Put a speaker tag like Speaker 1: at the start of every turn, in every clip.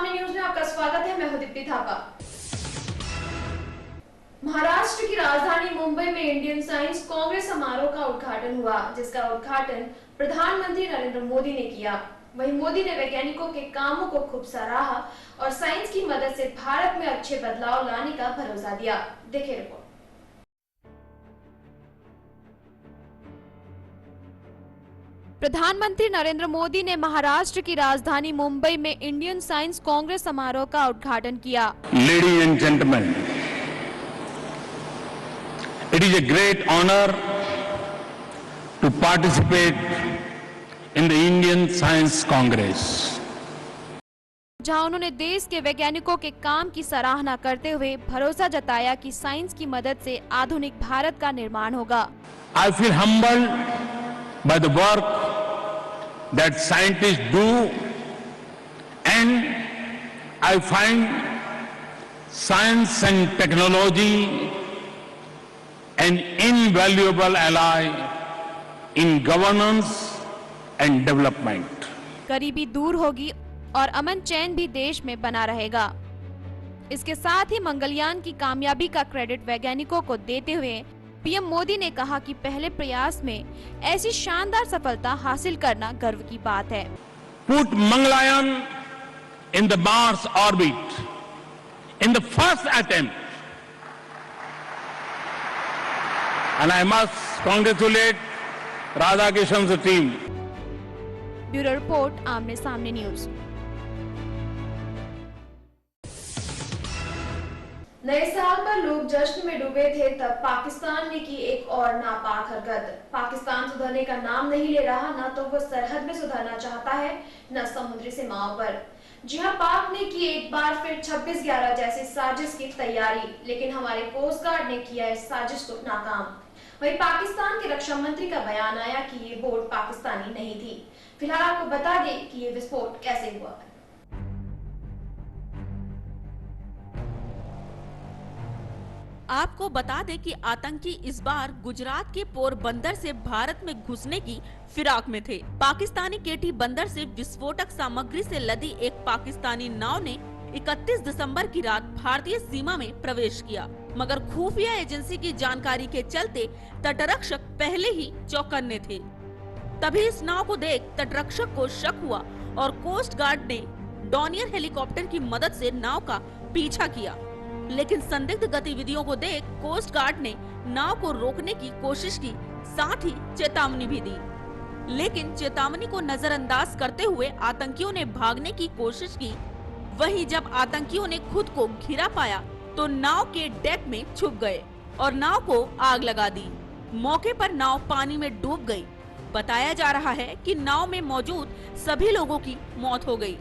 Speaker 1: सामने न्यूज में आपका स्वागत है। मैं हूं दीप्ति थापा। महाराष्ट्र की राजधानी मुंबई में इंडियन साइंस कांग्रेस समारोह का उद्घाटन हुआ, जिसका उद्घाटन प्रधानमंत्री नरेंद्र मोदी ने किया। वहीं मोदी ने वैज्ञानिकों के कामों को खूब सराहा और साइंस की मदद से भारत में अच्छे बदलाव लाने का भरोसा दिया। देखिए रिपोर्ट। प्रधानमंत्री नरेंद्र मोदी ने महाराष्ट्र की राजधानी मुंबई में इंडियन साइंस कांग्रेस समारोह का उद्घाटन किया।
Speaker 2: Ladies and gentleman, it is a great honor to participate in the Indian Science Congress.
Speaker 1: जहां उन्होंने देश के वैज्ञानिकों के काम की सराहना करते हुए भरोसा जताया कि साइंस की मदद से आधुनिक भारत का निर्माण होगा।
Speaker 2: I feel humbled by the work that scientists do, and I find science and technology an invaluable ally in governance and development.
Speaker 1: गरीबी दूर होगी और अमन चैन भी देश में बना रहेगा। इसके साथ ही मंगलयान की कामयाबी का क्रेडिट वैज्ञानिकों को देते हुए पीएम मोदी ने कहा कि पहले प्रयास में ऐसी शानदार सफलता हासिल करना गर्व की बात है।
Speaker 2: Put Mangalyaan in the Mars orbit in the first attempt, and I must congratulate Radhakishan's team.
Speaker 1: Bureau report, आमने सामने न्यूज। नए साल पर लोग जश्न में डूबे थे, तब पाकिस्तान ने की एक और नापाक हरकत। पाकिस्तान सुधरने का नाम नहीं ले रहा, न तो वो सरहद में सुधरना चाहता है, न समुद्री सीमाओं पर। जी हां, पाक ने की एक बार फिर 26/11 जैसी साजिश की तैयारी, लेकिन हमारे कोस्ट गार्ड ने किया इस साजिश को नाकाम। वहीं पाकिस्तान के रक्षा मंत्री का बयान आया कि ये बोट पाकिस्तानी नहीं थी। फिलहाल आपको बता दें कि ये विस्फोट कैसे हुआ।
Speaker 3: आपको बता दें कि आतंकी इस बार गुजरात के पोरबंदर से भारत में घुसने की फिराक में थे। पाकिस्तानी केटी बंदर से विस्फोटक सामग्री से लदी एक पाकिस्तानी नाव ने 31 दिसंबर की रात भारतीय सीमा में प्रवेश किया, मगर खुफिया एजेंसी की जानकारी के चलते तटरक्षक पहले ही चौकन्ने थे। तभी इस नाव को देख तटरक्षक को शक हुआ और कोस्ट गार्ड ने डॉनियर हेलीकॉप्टर की मदद से नाव का पीछा किया, लेकिन संदिग्ध गतिविधियों को देख कोस्ट गार्ड ने नाव को रोकने की कोशिश की, साथ ही चेतावनी भी दी, लेकिन चेतावनी को नजरअंदाज करते हुए आतंकियों ने भागने की कोशिश की। वहीं जब आतंकियों ने खुद को घिरा पाया तो नाव के डेक में छुप गए और नाव को आग लगा दी। मौके पर नाव पानी में डूब गई। बताया जा रहा है कि नाव में मौजूद सभी लोगों की मौत हो गई,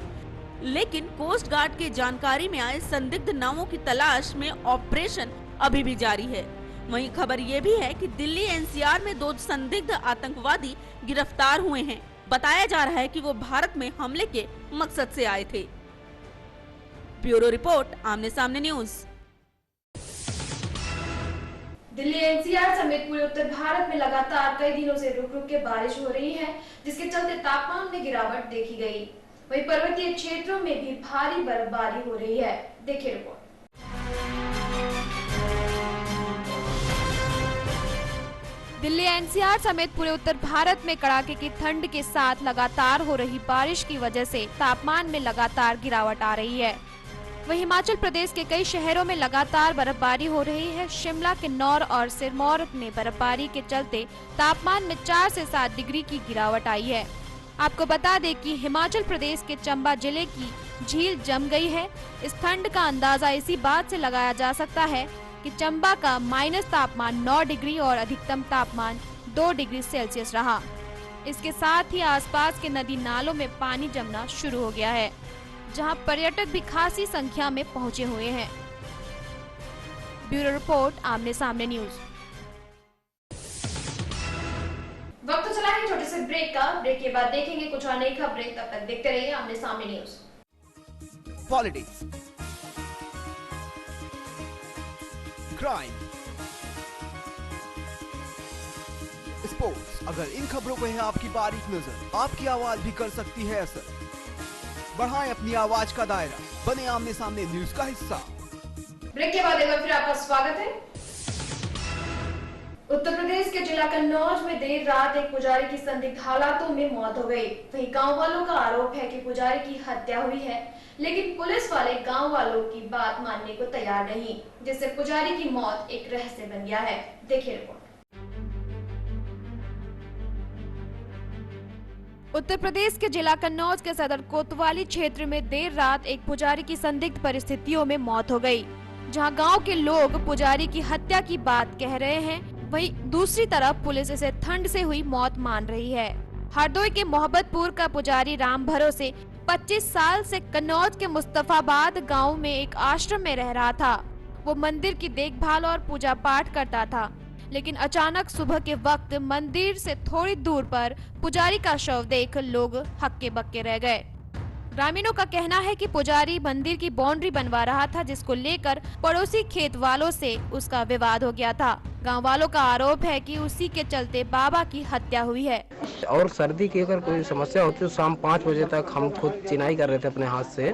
Speaker 3: लेकिन कोस्ट गार्ड के जानकारी में आए संदिग्ध नावों की तलाश में ऑपरेशन अभी भी जारी है। वहीं खबर ये भी है कि दिल्ली एनसीआर में 2 संदिग्ध आतंकवादी गिरफ्तार हुए हैं। बताया जा रहा है कि वो भारत में हमले के मकसद से आए थे। ब्यूरो रिपोर्ट, आमने सामने न्यूज।
Speaker 1: दिल्ली एनसीआर समेत पूरे उत्तर भारत में लगातार कई दिनों से रुक-रुक के बारिश हो रही है, जिसके चलते तापमान में गिरावट देखी गई। वहीं पर्वतीय क्षेत्रों में भी भारी बर्फबारी हो रही है। देखिए रिपोर्ट। दिल्ली एनसीआर समेत पूरे उत्तर भारत में कड़ाके की ठंड के साथ लगातार हो रही बारिश की वजह से तापमान में लगातार गिरावट आ रही है। वहीं हिमाचल प्रदेश के कई शहरों में लगातार बर्फबारी हो रही है। शिमला, किन्नौर और सिरमौर में बर्फबारी के चलते तापमान में 4 से 7 डिग्री की गिरावट आई है। आपको बता दें कि हिमाचल प्रदेश के चंबा जिले की झील जम गई है। इस ठंड का अंदाजा इसी बात से लगाया जा सकता है कि चंबा का माइनस तापमान 9 डिग्री और अधिकतम तापमान 2 डिग्री सेल्सियस रहा। इसके साथ ही आसपास के नदी नालों में पानी जमना शुरू हो गया है, जहां पर्यटक भी खासी संख्या में पहुंचे हुए हैं। ब्यूरो रिपोर्ट, आमने सामने न्यूज। वक्त तो चला है छोटे से ब्रेक का। ब्रेक के बाद देखेंगे कुछ और नई खबरें। तब तक देखते रहिए आमने सामने न्यूज।
Speaker 4: Politics, crime, sports. अगर इन खबरों पे है आपकी बारीक नजर, आपकी आवाज भी कर सकती है असर। बढ़ाएं अपनी आवाज का दायरा। बने आमने सामने न्यूज का हिस्सा।
Speaker 1: ब्रेक के बाद एक बार फिर आपका स्वागत है। उत्तर प्रदेश के जिला कन्नौज में देर रात एक पुजारी की संदिग्ध हालातों में मौत हो गई। वहीं गांव वालों का आरोप है कि पुजारी की हत्या हुई है, लेकिन पुलिस वाले गांव वालों की बात मानने को तैयार नहीं, जिससे पुजारी की मौत एक रहस्य बन गया है। देखिए रिपोर्ट। उत्तर प्रदेश के जिला कन्नौज के सदर कोतवाली क्षेत्र में देर रात एक पुजारी की संदिग्ध परिस्थितियों में मौत हो गई। जहां गांव के लोग पुजारी की हत्या की बात कह रहे हैं, वहीं दूसरी तरफ पुलिस इसे ठंड से हुई मौत मान रही है। हरदोई के मोहब्बतपुर का पुजारी राम भरोसे 25 साल से कन्नौज के मुस्तफाबाद गांव में एक आश्रम में रह रहा था। वो मंदिर की देखभाल और पूजा पाठ करता था, लेकिन अचानक सुबह के वक्त मंदिर से थोड़ी दूर पर पुजारी का शव देख लोग हक्के बक्के रह गए। ग्रामीणों का कहना है कि पुजारी मंदिर की बाउंड्री बनवा रहा था, जिसको लेकर पड़ोसी खेत वालों से उसका विवाद हो गया था। गांव वालों का आरोप है कि उसी के चलते बाबा की हत्या हुई है।
Speaker 5: और सर्दी की अगर कोई समस्या होती तो शाम 5 बजे तक हम खुद चिनाई कर रहे थे अपने हाथ से।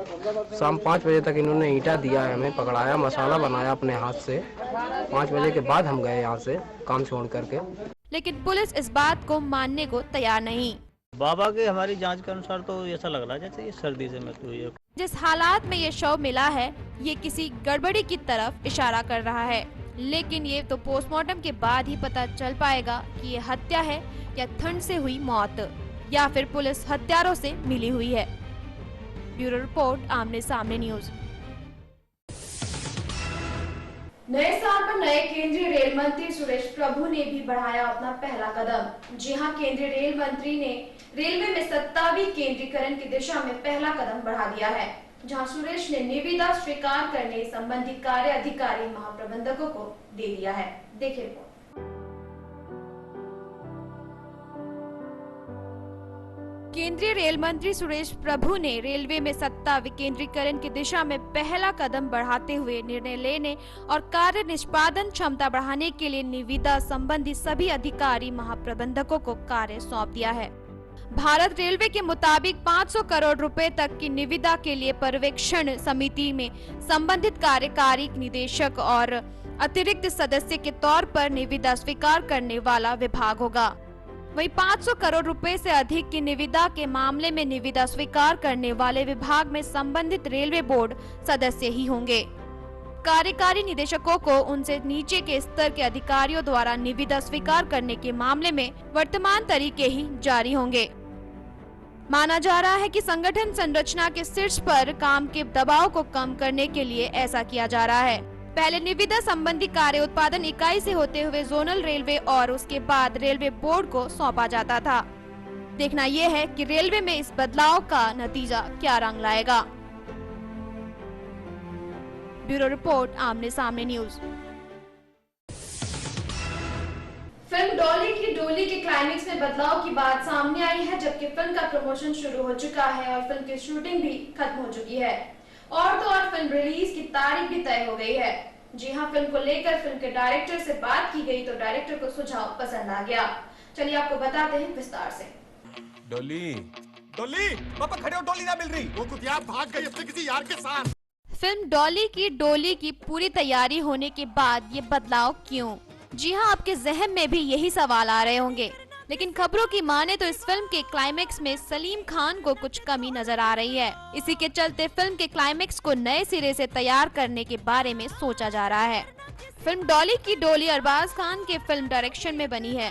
Speaker 5: शाम 5 बजे तक इन्होंने ईंटा दिया, हमें पकड़ाया, मसाला बनाया अपने हाथ से। 5 बजे के बाद हम गए यहाँ से काम छोड़ करके।
Speaker 1: लेकिन पुलिस इस बात को मानने को तैयार नहीं।
Speaker 6: बाबा के हमारी जांच के अनुसार तो ऐसा लग रहा है जैसे ये सर्दी से मृत्यु हुई है।
Speaker 1: जिस हालात में ये शव मिला है, ये किसी गड़बड़ी की तरफ इशारा कर रहा है, लेकिन ये तो पोस्टमार्टम के बाद ही पता चल पाएगा कि ये हत्या है या ठंड से हुई मौत, या फिर पुलिस हत्यारों से मिली हुई है। ब्यूरो रिपोर्ट, आमने सामने न्यूज। नए साल पर नए केंद्रीय रेल मंत्री सुरेश प्रभु ने भी बढ़ाया अपना पहला कदम। जी हां, केंद्रीय रेल मंत्री ने रेलवे में 27वीं केंद्रीकरण की दिशा में पहला कदम बढ़ा दिया है, जहां सुरेश ने निविदा स्वीकार करने संबंधी कार्य अधिकारी महाप्रबंधकों को दे दिया है। देखिए रिपोर्ट। केंद्रीय रेल मंत्री सुरेश प्रभु ने रेलवे में सत्ता विकेंद्रीकरण की दिशा में पहला कदम बढ़ाते हुए निर्णय लेने और कार्य निष्पादन क्षमता बढ़ाने के लिए निविदा संबंधी सभी अधिकारी महाप्रबंधकों को कार्य सौंप दिया है। भारत रेलवे के मुताबिक 500 करोड़ रुपए तक की निविदा के लिए पर्यवेक्षण समिति में संबंधित कार्यकारी निदेशक और अतिरिक्त सदस्य के तौर पर निविदा स्वीकार करने वाला विभाग होगा। वहीं 500 करोड़ रुपए से अधिक की निविदा के मामले में निविदा स्वीकार करने वाले विभाग में संबंधित रेलवे बोर्ड सदस्य ही होंगे। कार्यकारी निदेशकों को उनसे नीचे के स्तर के अधिकारियों द्वारा निविदा स्वीकार करने के मामले में वर्तमान तरीके ही जारी होंगे। माना जा रहा है कि संगठन संरचना के शीर्ष पर काम के दबाव को कम करने के लिए ऐसा किया जा रहा है। पहले निविदा संबंधी कार्य उत्पादन इकाई से होते हुए जोनल रेलवे और उसके बाद रेलवे बोर्ड को सौंपा जाता था। देखना यह है कि रेलवे में इस बदलाव का नतीजा क्या रंग लाएगा। ब्यूरो रिपोर्ट, आमने सामने न्यूज। फिल्म डॉली की डोली के क्लाइमेक्स में बदलाव की बात सामने आई है, जबकि फिल्म का प्रमोशन शुरू हो चुका है और फिल्म की शूटिंग भी खत्म हो चुकी है। और तो और फिल्म रिलीज की तारीख भी तय हो गई है। जी हां, फिल्म को लेकर फिल्म के डायरेक्टर से बात की गई तो डायरेक्टर को सुझाव पसंद आ गया। चलिए आपको बताते हैं विस्तार से।
Speaker 7: डोली, डोली, पापा खड़े हो, डोली ना मिल रही। वो कुतिया भाग गई अपने किसी यार के साथ।
Speaker 1: फिल्म डॉली की डोली की पूरी तैयारी होने के बाद ये बदलाव क्यों? जी हां, आपके जहन में भी यही सवाल आ रहे होंगे, लेकिन खबरों की माने तो इस फिल्म के क्लाइमेक्स में सलीम खान को कुछ कमी नजर आ रही है। इसी के चलते फिल्म के क्लाइमेक्स को नए सिरे से तैयार करने के बारे में सोचा जा रहा है। फिल्म डॉली की डोली अरबाज खान के फिल्म डायरेक्शन में बनी है।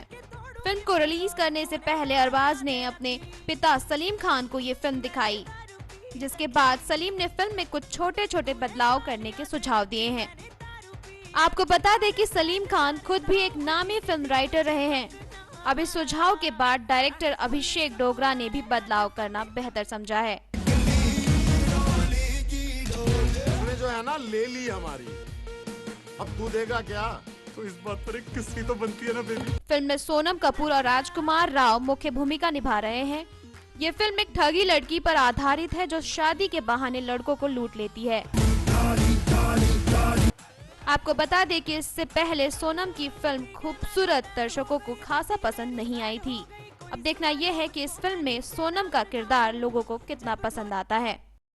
Speaker 1: फिल्म को रिलीज करने से पहले अरबाज ने अपने पिता सलीम खान को ये फिल्म दिखाई, जिसके बाद सलीम ने फिल्म में कुछ छोटे छोटे बदलाव करने के सुझाव दिए हैं। आपको बता दें कि सलीम खान खुद भी एक नामी फिल्म राइटर रहे हैं। अब इस सुझाव के बाद डायरेक्टर अभिषेक डोगरा ने भी बदलाव करना बेहतर समझा है।
Speaker 7: जो है ना ले ली हमारी, अब तू देगा क्या? तो इस बात पर एक किस्सी तो बनती है ना बेबी।
Speaker 1: फिल्म में सोनम कपूर और राजकुमार राव मुख्य भूमिका निभा रहे हैं। ये फिल्म एक ठगी लड़की पर आधारित है जो शादी के बहाने लड़कों को लूट लेती है। आपको बता दें कि इससे पहले सोनम की फिल्म खूबसूरत दर्शकों को खासा पसंद नहीं आई थी। अब देखना यह है कि इस फिल्म में सोनम का किरदार लोगों को कितना पसंद आता है।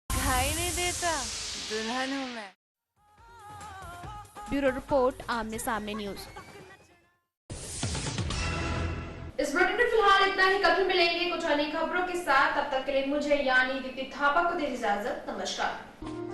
Speaker 8: दिखाई नहीं देता। दुल्हन हूँ मैं।
Speaker 1: ब्यूरो रिपोर्ट, आमने सामने न्यूज। इस बुलेटिन में फिलहाल इतना ही। कभी मिलेंगे कुछ अन्य खबरों के साथ। तब तक के लिए मुझे यानी दीप्ति थापा को दीजिए इजाजत। नमस्कार।